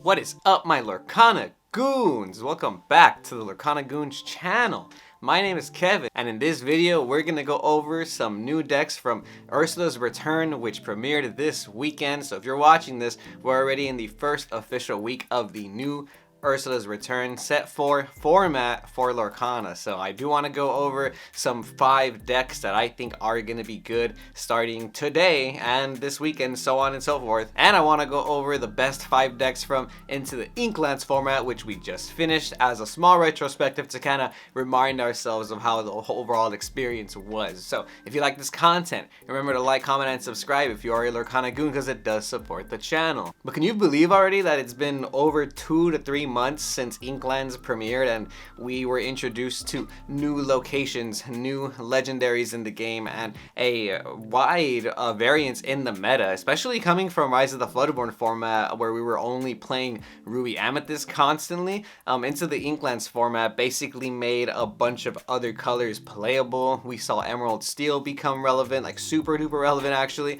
What is up, my Lorcana Goons? Welcome back to the Lorcana Goons channel. My name is Kevin, and in this video we're gonna go over some new decks from URSULA'S Return, which premiered this weekend. So if you're watching this, we're already in the first official week of the new URSULA'S Return set 4 format for Lorcana. So I do want to go over some 5 decks that I think are going to be good starting today and this weekend, so on and so forth. And I want to go over the best 5 decks from Into the Inklands format, which we just finished, as a small retrospective to kind of remind ourselves of how the overall experience was. So if you like this content, remember to like, comment, and subscribe if you are a Lorcana Goon, because it does support the channel. But can you believe already that it's been over 2 to 3 months since Inklands premiered and we were introduced to new locations, new legendaries in the game, and a wide variance in the meta, especially coming from Rise of the Floodborn format where we were only playing Ruby Amethyst constantly. Into the Inklands format basically made a bunch of other colors playable. We saw Emerald Steel become relevant, like super duper relevant actually.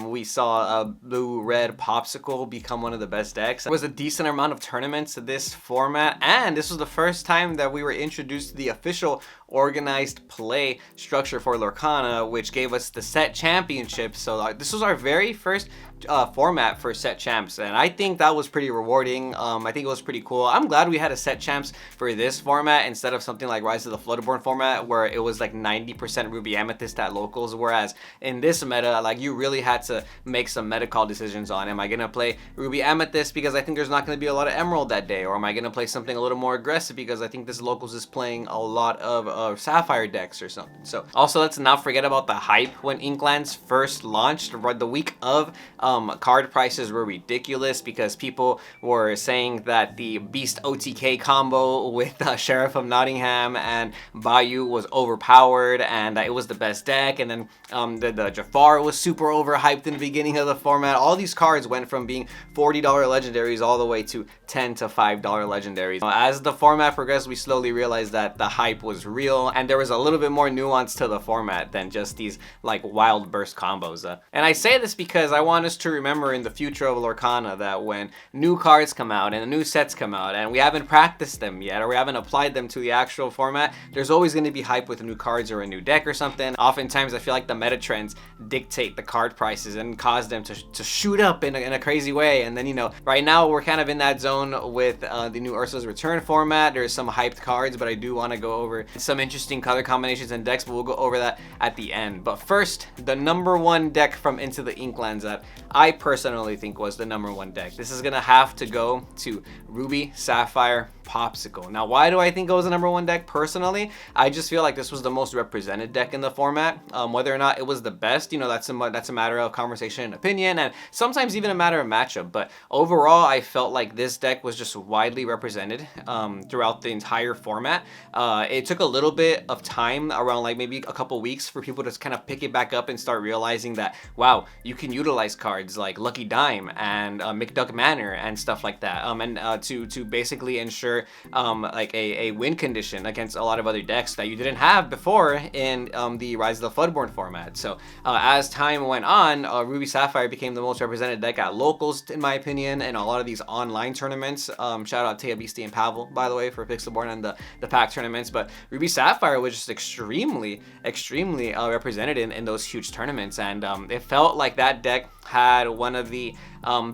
We saw Blue Red Popsicle become one of the best decks. There was a decent amount of tournaments this format, and this was the first time that we were introduced to the official organized play structure for Lorcana, which gave us the set championships. So this was our very first format for set champs, and I think that was pretty rewarding. I think it was pretty cool. I'm glad we had a set champs for this format instead of something like Rise of the Floodborn format where it was like 90% Ruby Amethyst at locals, whereas in this meta, like, you really had to make some meta call decisions on, am I gonna play Ruby Amethyst because I think there's not gonna be a lot of Emerald that day, or am I gonna play something a little more aggressive because I think this locals is playing a lot of Sapphire decks or something. So also, let's not forget about the hype when Inklands first launched. The week of, card prices were ridiculous because people were saying that the Beast OTK combo with Sheriff of Nottingham and Bayou was overpowered and it was the best deck, and then the Jafar was super overhyped in the beginning of the format. All these cards went from being $40 legendaries all the way to $10 to $5 legendaries. As the format progressed, we slowly realized that the hype was real and there was a little bit more nuance to the format than just these like wild burst combos. And I say this because I want us to remember in the future of Lorcana that when new cards come out and new sets come out and we haven't practiced them yet or we haven't applied them to the actual format, there's always going to be hype with new cards or a new deck or something. Oftentimes I feel like the meta trends dictate the card prices and cause them to shoot up in a crazy way. And then, you know, right now we're kind of in that zone with the new URSULA'S Return format. There's some hyped cards, but I do want to go over some interesting color combinations and decks, but we'll go over that at the end. But first, the #1 deck from Into the Inklands that I personally think was the #1 deck. This is gonna have to go to Ruby Sapphire Popsicle. Now, why do I think it was the #1 deck personally? I just feel like this was the most represented deck in the format. Whether or not it was the best, you know, that's a matter of conversation and opinion, and sometimes even a matter of matchup. But overall, I felt like this deck was just widely represented throughout the entire format. It took a little bit of time, around like maybe a couple weeks, for people to kind of pick it back up and start realizing that, wow, you can utilize cards like Lucky Dime and McDuck Manor and stuff like that, and to basically ensure like a win condition against a lot of other decks that you didn't have before in the Rise of the Floodborn format. So as time went on, Ruby Sapphire became the most represented deck at locals, in my opinion, and a lot of these online tournaments. Shout out Taya Beastie and Pavel, by the way, for Pixelborn and the pack tournaments. But Ruby Sapphire was just extremely represented in those huge tournaments, and it felt like that deck had one of the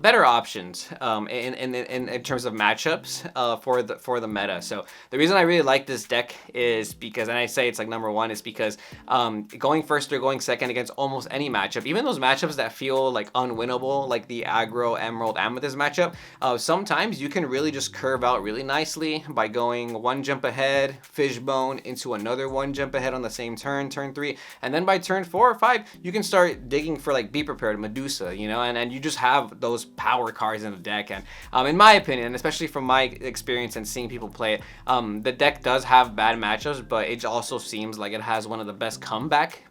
better options in terms of matchups for the meta. So the reason I really like this deck is because, and I say it's like #1, is because going first or going second against almost any matchup, even those matchups that feel like unwinnable, like the aggro Emerald Amethyst matchup, sometimes you can really just curve out really nicely by going 1 jump ahead, Fishbone, into another 1 jump ahead on the same turn 3, and then by turn 4 or 5, you can start digging for like Be Prepared, Medusa, you know, and you just have those power cards in the deck. And in my opinion, especially from my experience and seeing people play it, the deck does have bad matchups, but it also seems like it has one of the best comeback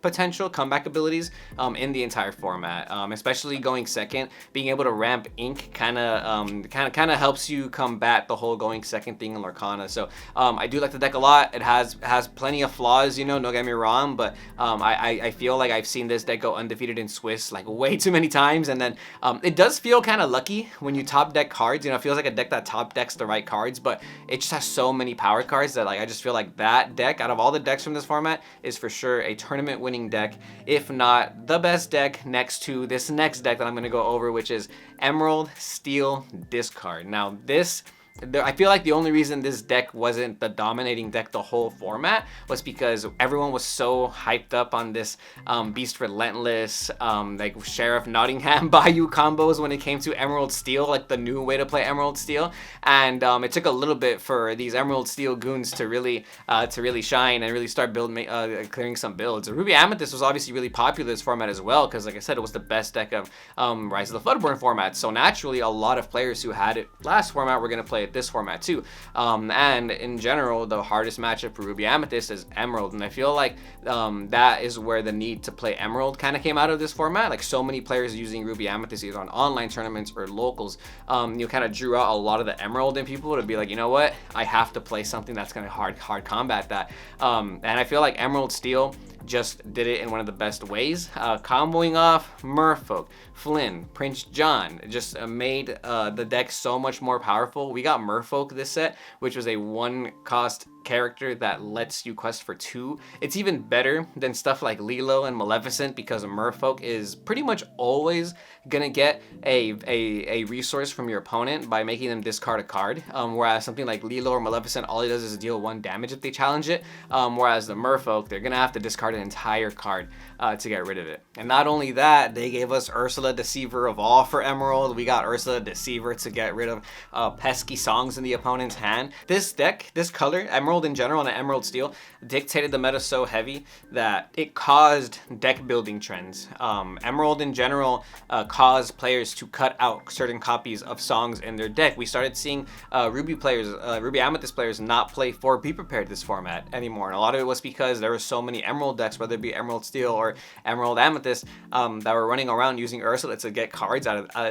abilities in the entire format. Especially going second, being able to ramp Ink kind of helps you combat the whole going second thing in Lorcana. So I do like the deck a lot. It has plenty of flaws, you know, don't get me wrong, but I feel like I've seen this deck go undefeated in Swiss like way too many times, and then it does feel kind of lucky when you top deck cards. You know, it feels like a deck that top decks the right cards, but it just has so many power cards that like I just feel like that deck out of all the decks from this format is for sure a tournament winning deck, if not the best deck, next to this next deck that I'm going to go over, which is Emerald Steel Discard. Now this, I feel like the only reason this deck wasn't the dominating deck the whole format was because everyone was so hyped up on this Beast Relentless, like Sheriff Nottingham Bayou combos when it came to Emerald Steel, like the new way to play Emerald Steel. And it took a little bit for these Emerald Steel goons to really shine and really start clearing some builds. Ruby Amethyst was obviously really popular this format as well, because like I said, it was the best deck of Rise of the Floodborn format. So naturally, a lot of players who had it last format were going to play it this format too. And in general, the hardest matchup for Ruby Amethyst is Emerald, and I feel like that is where the need to play Emerald kind of came out of this format. Like so many players using Ruby Amethyst either on online tournaments or locals, you kind of drew out a lot of the Emerald in people to be like, you know what, I have to play something that's going to hard combat that. And I feel like Emerald Steel just did it in one of the best ways, comboing off Merfolk, Flynn, Prince John, just made the deck so much more powerful. We got Merfolk this set, which was a 1-cost character that lets you quest for 2. It's even better than stuff like Lilo and Maleficent, because Merfolk is pretty much always gonna get a resource from your opponent by making them discard a card, whereas something like Lilo or Maleficent, all it does is deal 1 damage if they challenge it, whereas the Merfolk, they're gonna have to discard an entire card to get rid of it. And not only that, they gave us Ursula Deceiver of All for Emerald. We got Ursula Deceiver to get rid of pesky songs in the opponent's hand. This deck, this color, Emerald in general and Emerald Steel, dictated the meta so heavy that it caused deck building trends. Emerald in general caused players to cut out certain copies of songs in their deck. We started seeing Ruby Amethyst players not play 4 Be Prepared this format anymore, and a lot of it was because there were so many Emerald decks, whether it be Emerald Steel or Emerald Amethyst, that were running around using Ursula to get cards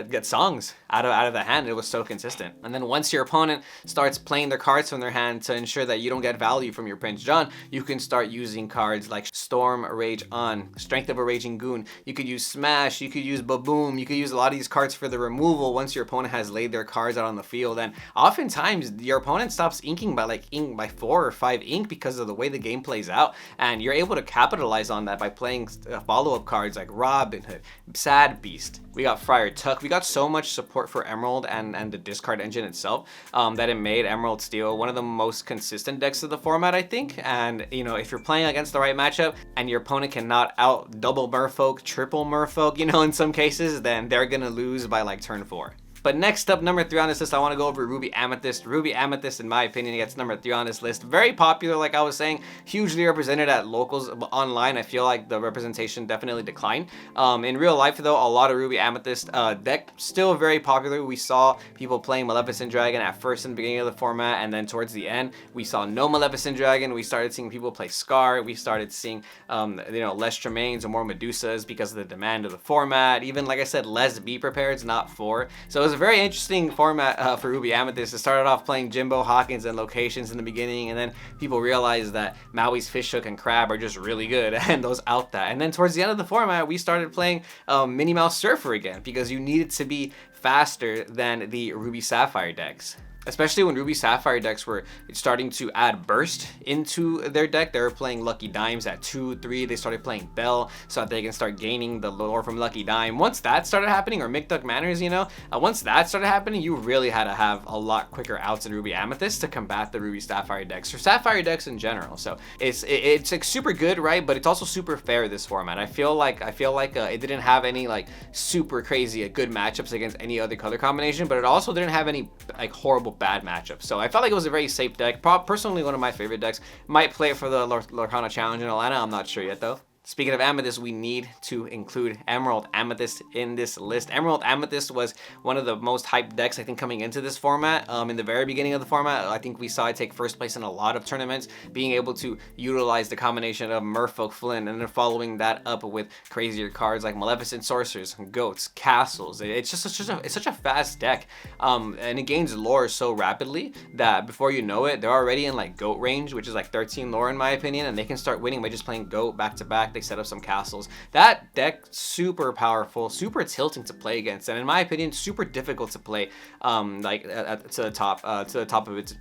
get songs out of the hand. It was so consistent. And then once your opponent starts playing their cards from their hand to ensure that you don't get value from your Prince John, you can start using cards like Storm Rage On, Strength of a Raging Goon. You could use Smash, you could use Baboom, you could use a lot of these cards for the removal once your opponent has laid their cards out on the field. And oftentimes your opponent stops inking by 4 or 5 ink because of the way the game plays out, and you're able to capitalize on that by playing follow-up cards like Robin Hood, Sad Beast. We got Friar Tuck. We got so much support for Emerald and the discard engine itself that it made Emerald Steel one of the most consistent decks of the format, I think. And you know, if you're playing against the right matchup and your opponent cannot out double Merfolk, triple Merfolk, you know, in some cases, then they're gonna lose by like turn 4. But next up, number 3 on this list, I want to go over Ruby Amethyst. Ruby Amethyst, in my opinion, gets number 3 on this list. Very popular, like I was saying, hugely represented at locals. Online, I feel like the representation definitely declined. In real life, though, a lot of Ruby Amethyst deck still very popular. We saw people playing Maleficent Dragon at first in the beginning of the format, and then towards the end, we saw no Maleficent Dragon. We started seeing people play Scar. We started seeing, you know, less Tremaines and more Medusas because of the demand of the format. Even, like I said, less Be Prepareds, not 4. So it was a very interesting format for Ruby Amethyst. It started off playing Jimbo Hawkins and Locations in the beginning, and then people realized that Maui's Fishhook and Crab are just really good, and those out that. And then towards the end of the format, we started playing Minnie Mouse Surfer again, because you needed to be faster than the Ruby Sapphire decks. Especially when Ruby Sapphire decks were starting to add burst into their deck. They were playing Lucky Dimes at 2, 3. They started playing Bell so that they can start gaining the lore from Lucky Dime. Once that started happening, or McDuck Manors, you know, once that started happening, you really had to have a lot quicker outs in Ruby Amethyst to combat the Ruby Sapphire decks, or Sapphire decks in general. So it's like super good, right? But it's also super fair, this format. I feel like it didn't have any like super crazy good matchups against any other color combination, but it also didn't have any like horrible bad matchup. So I felt like it was a very safe deck. Personally, one of my favorite decks. Might play it for the Lorcana Challenge in Atlanta. I'm not sure yet though. Speaking of Amethyst, we need to include Emerald Amethyst in this list. Emerald Amethyst was one of the most hyped decks, I think, coming into this format. In the very beginning of the format, I think we saw it take first place in a lot of tournaments, being able to utilize the combination of Merfolk, Flynn, and then following that up with crazier cards like Maleficent Sorcerers, Goats, Castles. It's just such a fast deck, and it gains lore so rapidly that before you know it, they're already in like Goat range, which is like 13 lore in my opinion, and they can start winning by just playing Goat back to back. They set up some castles. That deck, super powerful, super tilting to play against, and in my opinion, super difficult to play. To the top of its.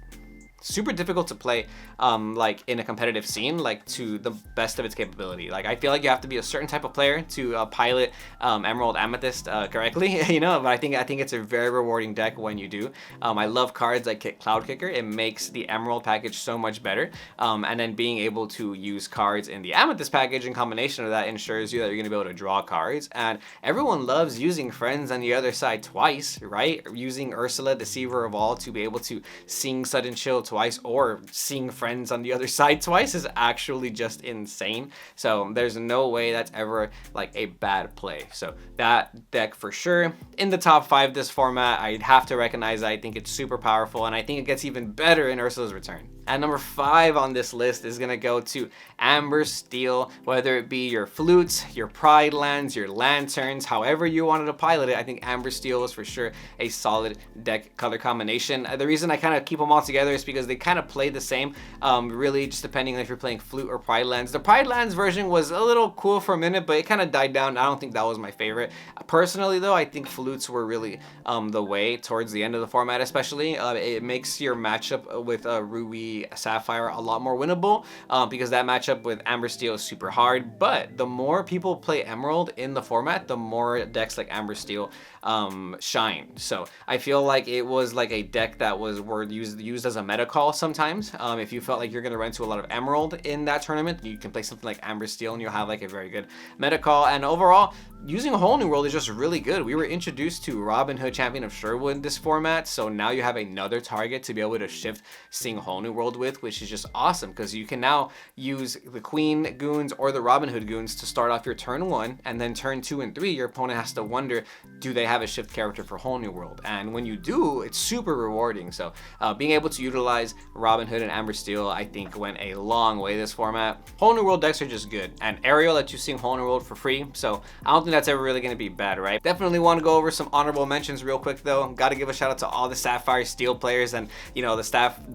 Super difficult to play like in a competitive scene, like to the best of its capability. Like I feel like you have to be a certain type of player to pilot Emerald Amethyst correctly, you know, but I think it's a very rewarding deck when you do. I love cards like Cloud Kicker. It makes the Emerald package so much better, and then being able to use cards in the Amethyst package in combination of that ensures you that you're going to be able to draw cards. And everyone loves using Friends on the other side twice, right? Using Ursula, Deceiver of All, to be able to sing Sudden Chill twice, or seeing Friends on the other side twice, is actually just insane. So there's no way that's ever like a bad play. So that deck for sure in the top 5 this format. I'd have to recognize I think it's super powerful, and I think it gets even better in Ursula's Return. And number 5 on this list is gonna go to Amber Steel. Whether it be your flutes, your pride lands, your lanterns, however you wanted to pilot it, I think Amber Steel is for sure a solid deck color combination. The reason I kind of keep them all together is because they kind of play the same, really just depending on if you're playing flute or pride lands. The pride lands version was a little cool for a minute, but it kind of died down. I don't think that was my favorite. Personally though, I think flutes were really the way towards the end of the format, especially. It makes your matchup with Ruby Sapphire a lot more winnable, because that matchup with Amber Steel is super hard. But the more people play Emerald in the format, the more decks like Amber Steel shine. So I feel like it was like a deck that was used as a meta call sometimes. If you felt like you're gonna run to a lot of Emerald in that tournament, you can play something like Amber Steel and you'll have like a very good meta call. And overall, using a Whole New World is just really good. We were introduced to Robin Hood, Champion of Sherwood, this format, so now you have another target to be able to shift Sing Whole New World with, which is just awesome because you can now use the Queen Goons or the Robin Hood Goons to start off your turn 1, and then turn 2 and 3, your opponent has to wonder, do they have a shift character for Whole New World? And when you do, it's super rewarding. So being able to utilize Robin Hood and Amber Steel, I think went a long way this format. Whole New World decks are just good, and Ariel lets you sing Whole New World for free, so I don't think that's ever really going to be bad, right? Definitely want to go over some honorable mentions real quick though. Got to give a shout out to all the Sapphire Steel players and, you know, the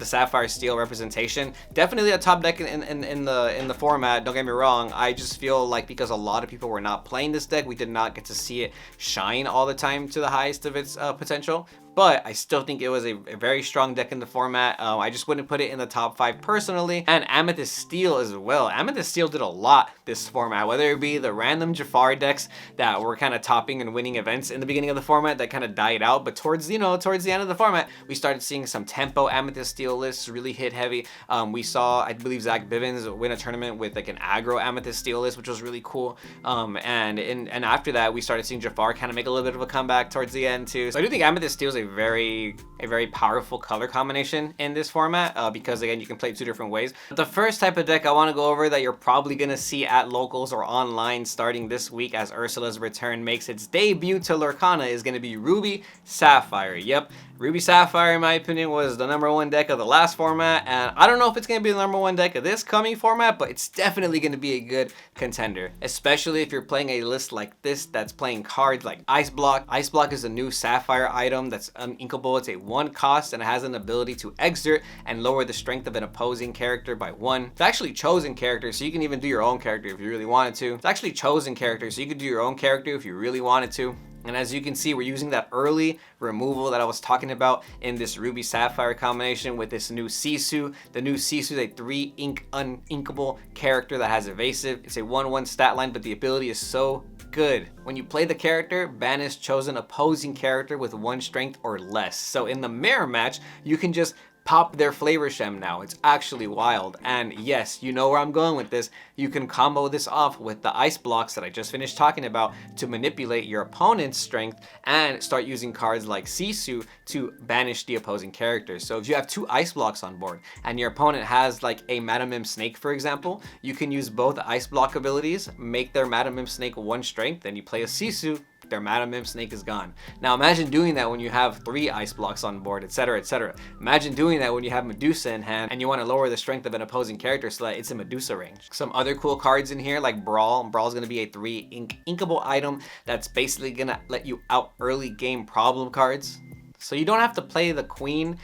Sapphire Steel representation. Definitely a top deck in the format, don't get me wrong. I just feel like because a lot of people were not playing this deck, we did not get to see it shine all the time to the highest of its potential. But I still think it was a very strong deck in the format. I just wouldn't put it in the top 5 personally. And Amethyst Steel as well. Amethyst Steel did a lot this format, whether it be the random Jafar decks that were kind of topping and winning events in the beginning of the format that kind of died out. But towards the end of the format, we started seeing some tempo Amethyst Steel lists really hit heavy. We saw, I believe, Zach Bivens win a tournament with like an aggro Amethyst Steel list, which was really cool. And after that, we started seeing Jafar kind of make a little bit of a comeback towards the end too. So I do think Amethyst Steel is a very powerful color combination in this format, because again, you can play 2 different ways. But the first type of deck I want to go over that you're probably gonna see at locals or online starting this week as Ursula's Return makes its debut to Lorcana is gonna be Ruby Sapphire. Yep, Ruby Sapphire, in my opinion, was the #1 deck of the last format, and I don't know if it's going to be the #1 deck of this coming format, but it's definitely going to be a good contender, especially if you're playing a list like this that's playing cards like Ice Block. Ice Block is a new Sapphire item that's uninkable. It's a 1 cost, and it has an ability to exert and lower the strength of an opposing character by 1. It's actually chosen character, so you can even do your own character if you really wanted to. It's actually chosen character, so you could do your own character if you really wanted to. And as you can see, we're using that early removal that I was talking about in this Ruby Sapphire combination with this new Sisu. The new Sisu is a 3 uninkable character that has evasive. It's a 1/1 stat line, but the ability is so good. When you play the character, banish chosen opposing character with 1 strength or less. So in the mirror match, you can just pop their Flavor Shem now. It's actually wild. And yes, you know where I'm going with this. You can combo this off with the ice blocks that I just finished talking about to manipulate your opponent's strength and start using cards like Sisu to banish the opposing characters. So if you have 2 ice blocks on board and your opponent has like a Madam Mim Snake, for example, you can use both ice block abilities, make their Madam Mim Snake 1 strength, then you play a Sisu, their Madam Mim Snake is gone. Now imagine doing that when you have 3 ice blocks on board, etc, etc. Imagine doing that when you have Medusa in hand and you want to lower the strength of an opposing character so that it's in Medusa range. Some other cool cards in here like Brawl. Brawl is going to be a 3 inkable item that's basically going to let you out early game problem cards. So you don't have to play the Queen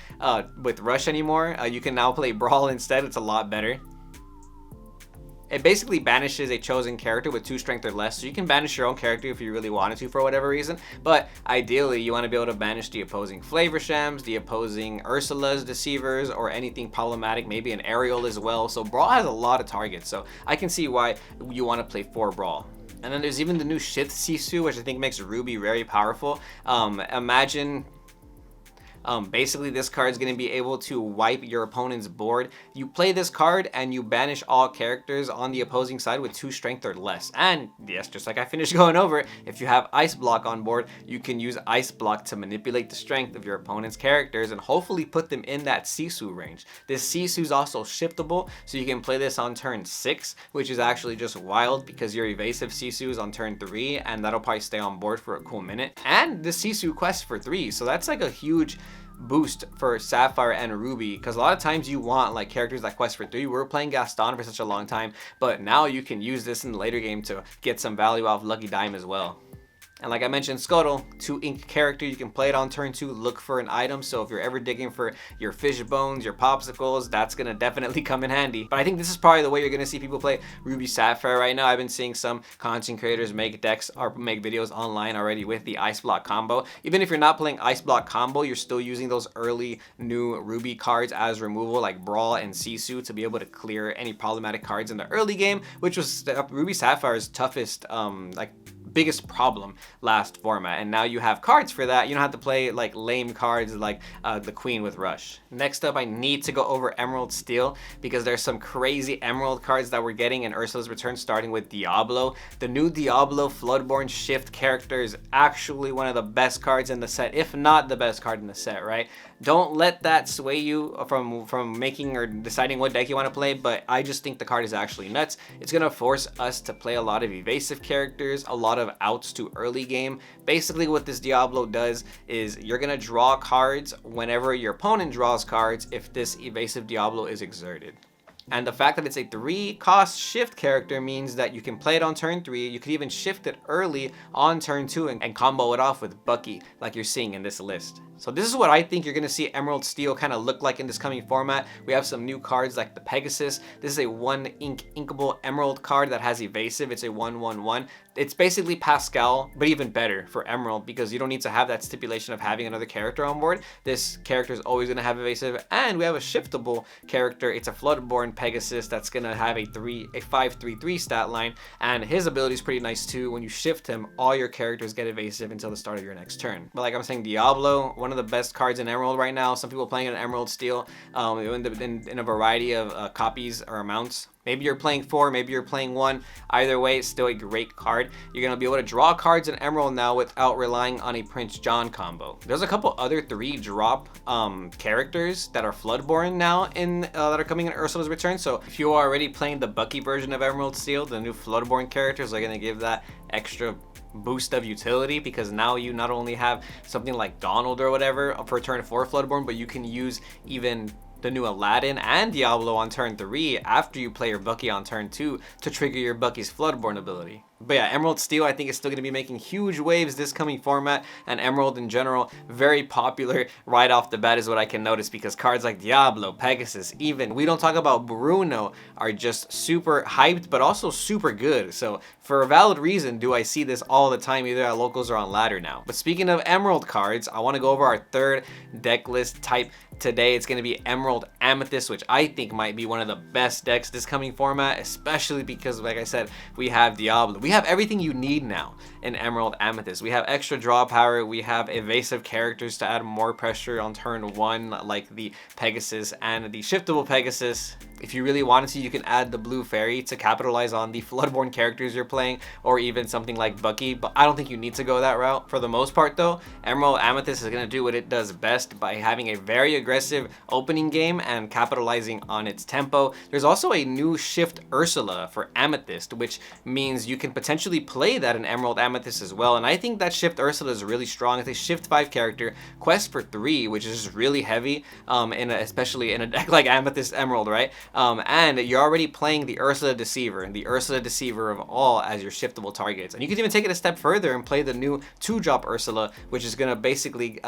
with Rush anymore. You can now play Brawl instead. It's a lot better. It basically banishes a chosen character with 2 strength or less, so you can banish your own character if you really wanted to for whatever reason, but ideally you want to be able to banish the opposing Flavorshams, the opposing URSULA'S Deceivers, or anything problematic, maybe an Ariel as well. So Brawl has a lot of targets, so I can see why you want to play 4 Brawl. And then there's even the new Shift Sisu, which I think makes Ruby very powerful. Imagine... basically this card is going to be able to wipe your opponent's board. You play this card and you banish all characters on the opposing side with 2 strength or less. And yes, just like I finished going over, if you have Ice Block on board, you can use Ice Block to manipulate the strength of your opponent's characters and hopefully put them in that Sisu range. This Sisu is also shiftable, so you can play this on turn 6, which is actually just wild because your evasive Sisu is on turn 3, and that'll probably stay on board for a cool minute. And the Sisu quest for 3, so that's like a huge boost for Sapphire and Ruby, because a lot of times you want like characters that quest for 3. We were playing Gaston for such a long time, but now you can use this in the later game to get some value off Lucky Dime as well. And like I mentioned, Scuttle, 2 ink character, you can play it on turn 2, look for an item, so if you're ever digging for your fish bones, your popsicles, that's gonna definitely come in handy. But I think this is probably the way you're gonna see people play Ruby Sapphire right now. I've been seeing some content creators make decks or make videos online already with the Ice Block combo. Even if you're not playing Ice Block combo, you're still using those early new Ruby cards as removal, like Brawl and Sisu, to be able to clear any problematic cards in the early game, which was Ruby Sapphire's toughest, biggest problem last format. And now you have cards for that. You don't have to play like lame cards like the Queen with Rush. Next up, I need to go over Emerald Steel, because there's some crazy Emerald cards that we're getting in Ursula's Return, starting with Diablo. The new Diablo Floodborn Shift character is actually one of the best cards in the set, if not the best card in the set, right? Don't let that sway you from making or deciding what deck you want to play, but I just think the card is actually nuts. It's going to force us to play a lot of evasive characters, a lot of outs to early game. Basically what this Diablo does is you're going to draw cards whenever your opponent draws cards if this evasive Diablo is exerted. And the fact that it's a 3-cost shift character means that you can play it on turn 3, you could even shift it early on turn 2 and combo it off with Bucky like you're seeing in this list. So this is what I think you're going to see Emerald Steel kind of look like in this coming format. We have some new cards like the Pegasus. This is a 1 inkable Emerald card that has evasive. It's a 1/1/1. It's basically Pascal, but even better for Emerald, because you don't need to have that stipulation of having another character on board. This character is always going to have evasive, and we have a shiftable character. It's a Floodborn Pegasus that's going to have a 5/3/3 stat line, and his ability is pretty nice too. When you shift him, all your characters get evasive until the start of your next turn. But like I'm saying, Diablo, one of the best cards in Emerald right now. Some people playing an Emerald Steel in a variety of copies or amounts. Maybe you're playing 4, maybe you're playing 1. Either way, it's still a great card. You're going to be able to draw cards in Emerald now without relying on a Prince John combo. There's a couple other 3-drop characters that are Floodborn now that are coming in Ursula's Return. So if you are already playing the Bucky version of Emerald Steel, the new Floodborn characters are going to give that extra boost of utility, because now you not only have something like Donald or whatever for turn 4 Floodborn, but you can use even the new Aladdin and Diablo on turn 3 after you play your Bucky on turn 2 to trigger your Bucky's Floodborn ability. But yeah, Emerald Steel I think is still going to be making huge waves this coming format, and Emerald in general, very popular right off the bat is what I can notice, because cards like Diablo, Pegasus, even we don't talk about Bruno, are just super hyped but also super good. So for a valid reason do I see this all the time, either at locals or on ladder now. But speaking of Emerald cards, I want to go over our 3rd deck list type today. It's going to be Emerald Amethyst, which I think might be one of the best decks this coming format, especially because like I said, we have Diablo. We have everything you need now in Emerald Amethyst. We have extra draw power, we have evasive characters to add more pressure on turn 1 like the Pegasus and the shiftable Pegasus. If you really wanted to, you can add the Blue Fairy to capitalize on the Floodborn characters you're playing, or even something like Bucky, but I don't think you need to go that route. For the most part though, Emerald Amethyst is going to do what it does best by having a very aggressive opening game and capitalizing on its tempo. There's also a new Shift Ursula for Amethyst, which means you can potentially play that in Emerald Amethyst as well, and I think that Shift Ursula is really strong. It's a Shift 5 character, quest for 3, which is just really heavy, especially in a deck like Amethyst Emerald, right? And you're already playing the Ursula Deceiver of all as your shiftable targets. And you can even take it a step further and play the new 2-drop Ursula, which is going to basically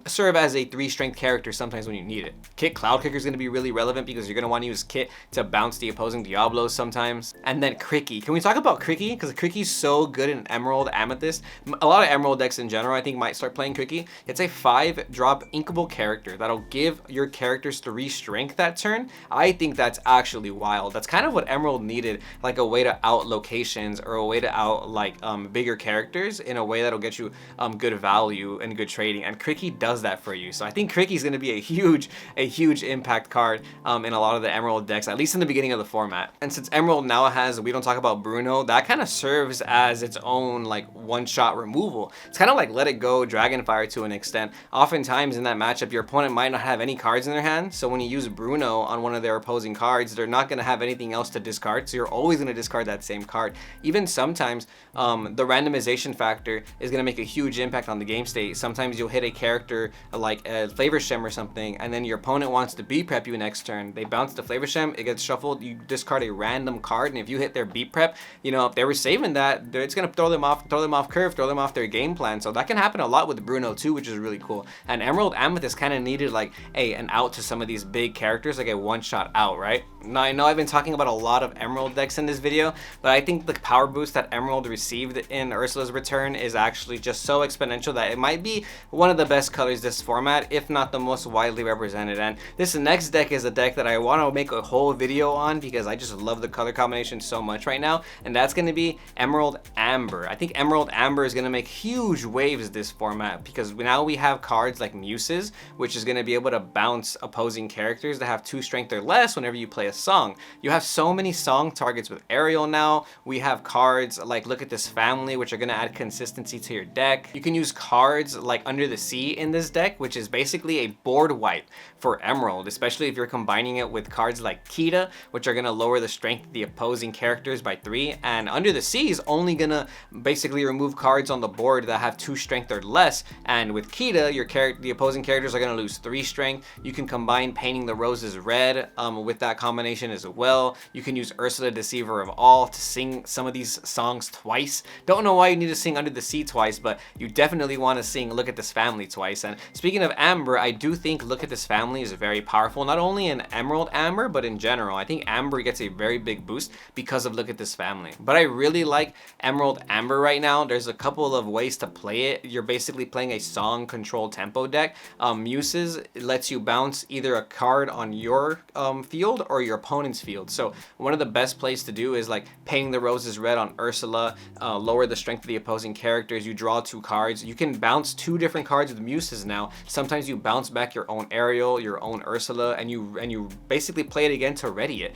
serve as a 3-strength character, something sometimes when you need it. Kit Cloud Kicker is going to be really relevant because you're going to want to use Kit to bounce the opposing Diablos sometimes. And then Cricky. Can we talk about Cricky? Because Cricky's so good in Emerald Amethyst. A lot of Emerald decks in general, I think, might start playing Cricky. It's a 5-drop inkable character that'll give your characters 3 strength that turn. I think that's actually wild. That's kind of what Emerald needed, like a way to out locations or a way to out like bigger characters in a way that'll get you good value and good trading. And Cricky does that for you. So I think Cricky's going to be a huge impact card in a lot of the Emerald decks, at least in the beginning of the format. And since Emerald now has, we don't talk about Bruno, that kind of serves as its own like one-shot removal. It's kind of like Let It Go, Dragonfire to an extent. Oftentimes in that matchup, your opponent might not have any cards in their hand, so when you use Bruno on one of their opposing cards, they're not going to have anything else to discard, so you're always going to discard that same card. Even sometimes the randomization factor is going to make a huge impact on the game state. Sometimes you'll hit a character like a Flavor Stem or something, and then your opponent wants to beat prep you next turn. They bounce the Flavor Stem, it gets shuffled, you discard a random card, and if you hit their beat prep, you know, if they were saving that, it's going to throw them off curve, throw them off their game plan. So that can happen a lot with Bruno too, which is really cool. And Emerald Amethyst kind of needed like an out to some of these big characters, like a one-shot out, right? Now I know I've been talking about a lot of Emerald decks in this video, but I think the power boost that Emerald received in Ursula's return is actually just so exponential that it might be one of the best colors this format, if not the most widely represented. And this next deck is a deck that I want to make a whole video on because I just love the color combination so much right now, and that's going to be Emerald Amber. I think Emerald Amber is going to make huge waves this format because now we have cards like Muses, which is going to be able to bounce opposing characters that have 2 strength or less whenever you play a song. You have so many song targets with Ariel now. We have cards like Look at This Family, which are going to add consistency to your deck. You can use cards like Under the Sea in this deck, which is basically a board wipe for Emerald, especially if you're combining it with cards like Kita, which are going to lower the strength of the opposing characters by 3. And Under the Sea is only going to basically remove cards on the board that have 2 strength or less. And with Kita, the opposing characters are going to lose 3 strength. You can combine Painting the Roses red with that combination as well. You can use Ursula, Deceiver of All, to sing some of these songs twice. Don't know why you need to sing Under the Sea twice, but you definitely want to sing Look at This Family twice. And speaking of Amber, I do think Look at This Family is very powerful, not only in Emerald Amber, but in general. I think Amber gets a very big boost because of Look at This Family. But I really like Emerald Amber right now. There's a couple of ways to play it. You're basically playing a song control tempo deck. Muses lets you bounce either a card on your field or your opponent's field. So one of the best plays to do is like Painting the Roses red on Ursula, lower the strength of the opposing characters. You draw 2 cards. You can bounce 2 different cards with Muses now. Sometimes you bounce back your own Ariel, your own Ursula, and you basically play it again to ready it.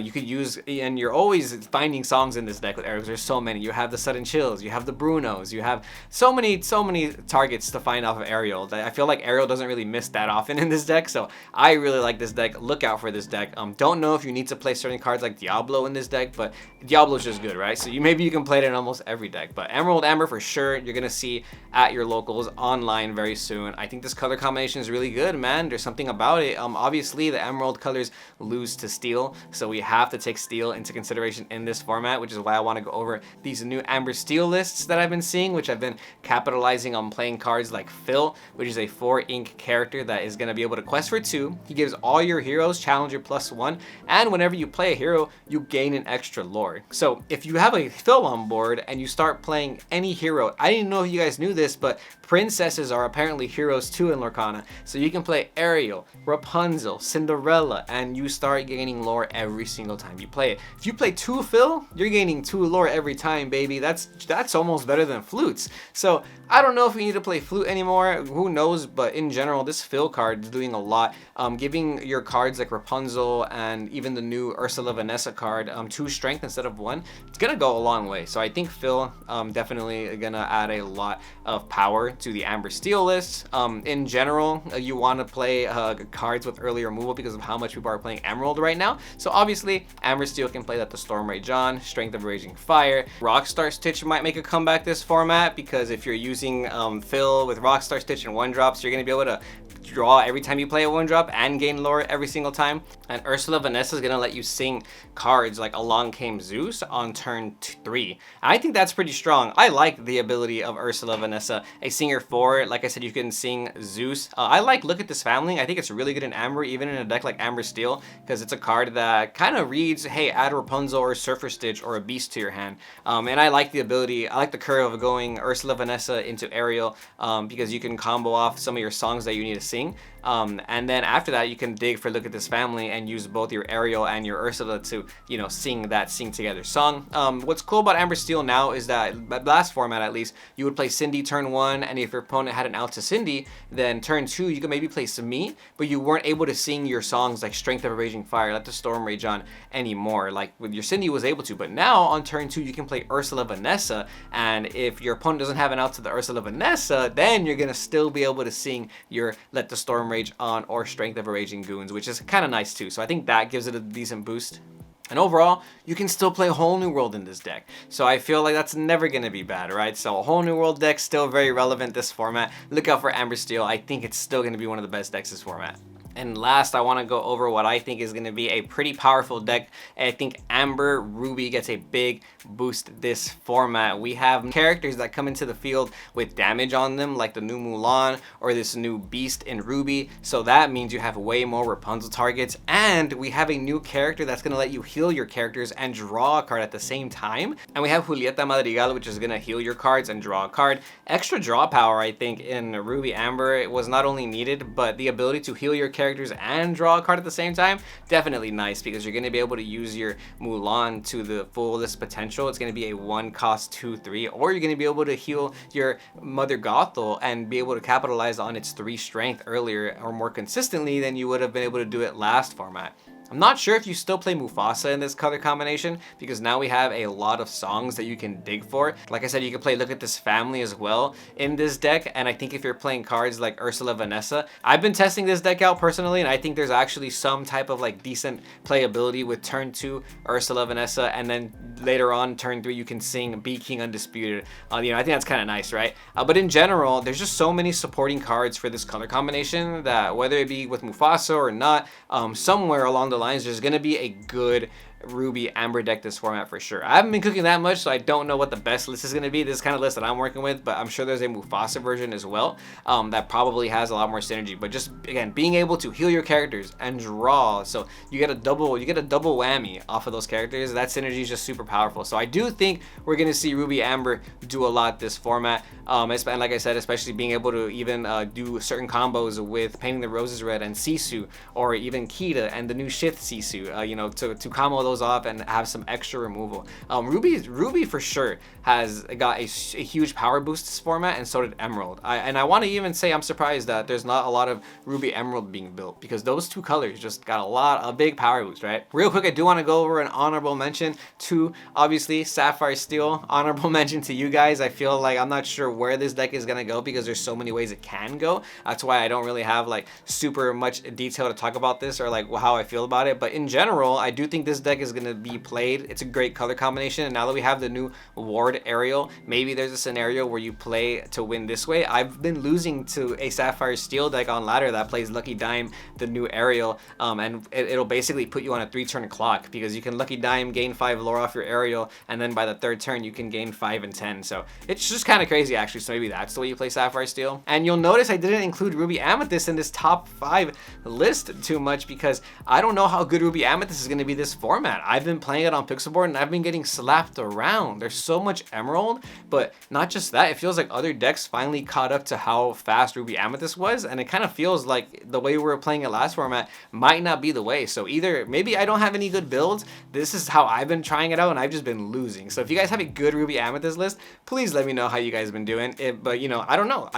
You could use, and you're always finding songs in this deck with Ariel. There's so many. You have the Sudden Chills, you have the Brunos, you have so many targets to find off of Ariel. I feel like Ariel doesn't really miss that often in this deck, so I really like this deck. Look out for this deck. Don't know if you need to play certain cards like Diablo in this deck, but Diablo's just good, right? So maybe you can play it in almost every deck. But Emerald Amber for sure, you're gonna see at your locals online very soon. I think this color combination is really good, man. There's something about it. Obviously the Emerald colors lose to Steel, so we have to take Steel into consideration in this format, which is why I want to go over these new Amber Steel lists that I've been seeing, which I've been capitalizing on playing cards like Phil, which is a 4 ink character that is going to be able to quest for 2. He gives all your heroes Challenger +1, and whenever you play a hero, you gain an extra lore. So if you have a Phil on board and you start playing any hero, I didn't know if you guys knew this, but princesses are apparently heroes too in Lorcana. So you can play Ariel, Rapunzel, Cinderella, and you start gaining lore every single time you play it. If you play 2 Phil, you're gaining 2 lore every time, baby. That's almost better than flutes. So I don't know if we need to play flute anymore. Who knows? But in general, this Phil card is doing a lot. Giving your cards like Rapunzel and even the new Ursula Vanessa card 2 strength instead of 1. It's gonna go a long way. So I think Phil definitely gonna add a lot of power to the Amber Steel list. In general, you want to play cards with early removal because of how much people are playing Emerald right now. So obviously, Amber Steel can play that to Stormray John, Strength of Raging Fire. Rockstar Stitch might make a comeback this format because if you're using Phil with Rockstar Stitch and 1-drops, you're going to be able to draw every time you play a 1-drop and gain lore every single time. And Ursula Vanessa is gonna let you sing cards like Along Came Zeus on turn 3. And I think that's pretty strong. I like the ability of Ursula Vanessa, a singer 4. Like I said, you can sing Zeus. I like Look at This Family. I think it's really good in Amber, even in a deck like Amber Steel, because it's a card that kind of reads, hey, add Rapunzel or Surfer Stitch or a Beast to your hand. And I like the ability, I like the curve of going Ursula Vanessa into Ariel, because you can combo off some of your songs that you need to sing. And then after that, you can dig for Look at This Family and use both your Ariel and your Ursula to, you know, sing together song. What's cool about Amber Steel now is that, last format at least, you would play Cindy turn 1, and if your opponent had an out to Cindy, then turn 2, you could maybe play Sami, but you weren't able to sing your songs like Strength of a Raging Fire, Let the Storm Rage On anymore, like with your Cindy was able to. But now on turn 2, you can play Ursula Vanessa, and if your opponent doesn't have an out to the Ursula Vanessa, then you're gonna still be able to sing your Let the Storm Rage On or Strength of a Raging Goons, which is kind of nice too. So I think that gives it a decent boost. And overall, you can still play Whole New World in this deck. So I feel like that's never going to be bad, right? So a Whole New World deck, still very relevant this format. Look out for Amber Steel. I think it's still going to be one of the best decks this format. And last, I want to go over what I think is going to be a pretty powerful deck. I think Amber Ruby gets a big boost this format. We have characters that come into the field with damage on them, like the new Mulan or this new Beast in Ruby. So that means you have way more Rapunzel targets. And we have a new character that's going to let you heal your characters and draw a card at the same time. And we have Julieta Madrigal, which is going to heal your cards and draw a card. Extra draw power, I think, in Ruby Amber, it was not only needed, but the ability to heal your characters and draw a card at the same time, definitely nice, because you're going to be able to use your Mulan to the fullest potential. It's going to be a 1 cost 2/3, or you're going to be able to heal your Mother Gothel and be able to capitalize on its 3 strength earlier or more consistently than you would have been able to do it last format. I'm not sure if you still play Mufasa in this color combination, because now we have a lot of songs that you can dig for. Like I said, you can play Look at This Family as well in this deck, and I think if you're playing cards like Ursula Vanessa, I've been testing this deck out personally, and I think there's actually some type of like decent playability with turn 2 Ursula Vanessa, and then later on turn 3 you can sing Be King Undisputed. You know, I think that's kind of nice, right? But in general, there's just so many supporting cards for this color combination that whether it be with Mufasa or not, somewhere along the lines there's gonna be a good Ruby Amber deck this format for sure. I haven't been cooking that much, so I don't know what the best list is going to be. This is kind of list that I'm working with, but I'm sure there's a Mufasa version as well that probably has a lot more synergy. But just again, being able to heal your characters and draw, so you get a double whammy off of those characters. That synergy is just super powerful. So I do think we're going to see Ruby Amber do a lot this format. And like I said, especially being able to even do certain combos with Painting the Roses Red and Sisu, or even Kita and the new Shith Sisu, you know, to combo those off and have some extra removal. Ruby for sure has got a huge power boost this format, and so did Emerald. And I want to even say I'm surprised that there's not a lot of Ruby Emerald being built, because those two colors just got a big power boost, right? Real quick, I do want to go over an honorable mention to, obviously, Sapphire Steel. Honorable mention to you guys. I feel like I'm not sure where this deck is going to go, because there's so many ways it can go. That's why I don't really have like super much detail to talk about this, or like how I feel about it. But in general, I do think this deck is going to be played. It's a great color combination, and now that we have the new Ward Ariel, maybe there's a scenario where you play to win this way. I've been losing to a Sapphire Steel deck on ladder that plays Lucky Dime, the new Ariel, and it'll basically put you on a 3-turn clock, because you can Lucky Dime, gain 5 lore off your Ariel, and then by the 3rd turn you can gain 5 and 10. So it's just kind of crazy actually. So maybe that's the way you play Sapphire Steel. And you'll notice I didn't include Ruby Amethyst in this top 5 list too much, because I don't know how good Ruby Amethyst is going to be this format. I've been playing it on Pixelboard and I've been getting slapped around. There's so much Emerald, but not just that, it feels like other decks finally caught up to how fast Ruby Amethyst was, and it kind of feels like the way we were playing it last format might not be the way. So either maybe I don't have any good builds, this is how I've been trying it out and I've just been losing. So if you guys have a good Ruby Amethyst list, please let me know how you guys have been doing it. But you know, I don't know,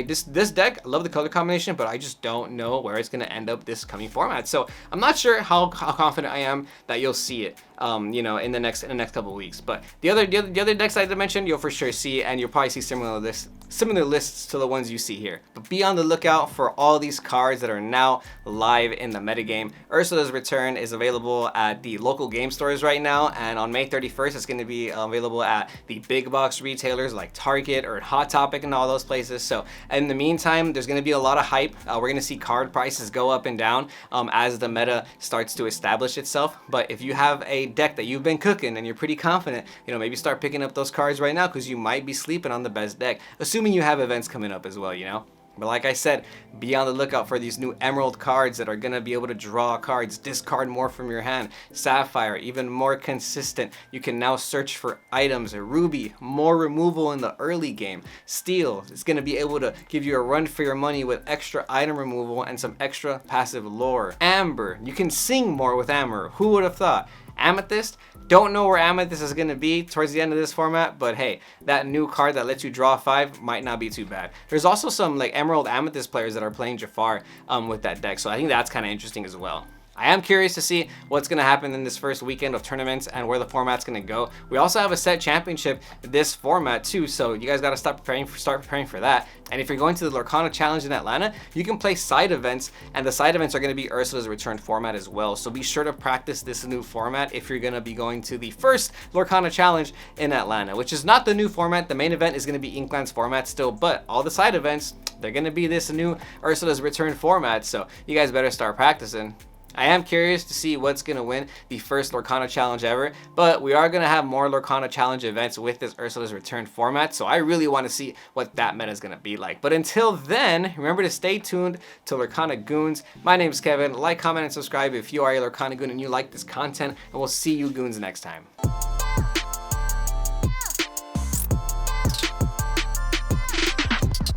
this deck, I love the color combination, but I just don't know where it's going to end up this coming format. So I'm not sure how confident I am that you'll see it you know, in the next couple of weeks. But the other decks I mentioned, you'll for sure see, and you'll probably see similar lists to the ones you see here. But be on the lookout for all these cards that are now live in the metagame. Ursula's Return is available at the local game stores right now, and on May 31st, it's going to be available at the big box retailers like Target or Hot Topic and all those places. So in the meantime, there's going to be a lot of hype. We're going to see card prices go up and down as the meta starts to establish itself. But if you have a deck that you've been cooking and you're pretty confident, you know, maybe start picking up those cards right now, because you might be sleeping on the best deck, assuming you have events coming up as well, you know. But like I said, be on the lookout for these new Emerald cards that are going to be able to draw cards, discard more from your hand. Sapphire, even more consistent. You can now search for items. Ruby, more removal in the early game. Steel is going to be able to give you a run for your money with extra item removal and some extra passive lore. Amber, you can sing more with Amber. Who would have thought? Amethyst, don't know where Amethyst is going to be towards the end of this format, but hey, that new card that lets you draw 5 might not be too bad. There's also some like Emerald Amethyst players that are playing Jafar with that deck, so I think that's kind of interesting as well. I am curious to see what's going to happen in this first weekend of tournaments and where the format's going to go. We also have a set championship this format too, so you guys got to start preparing for that. And if you're going to the Lorcana Challenge in Atlanta, you can play side events, and the side events are going to be Ursula's Return format as well. So be sure to practice this new format if you're going to be going to the first Lorcana Challenge in Atlanta, which is not the new format. The main event is going to be Inklands format still, but all the side events, they're going to be this new Ursula's Return format. So you guys better start practicing. I am curious to see what's going to win the first Lorcana Challenge ever, but we are going to have more Lorcana Challenge events with this Ursula's Return format, so I really want to see what that meta is going to be like. But until then, remember to stay tuned to Lorcana Goons. My name is Kevin. Like, comment, and subscribe if you are a Lorcana Goon and you like this content, and we'll see you Goons next time.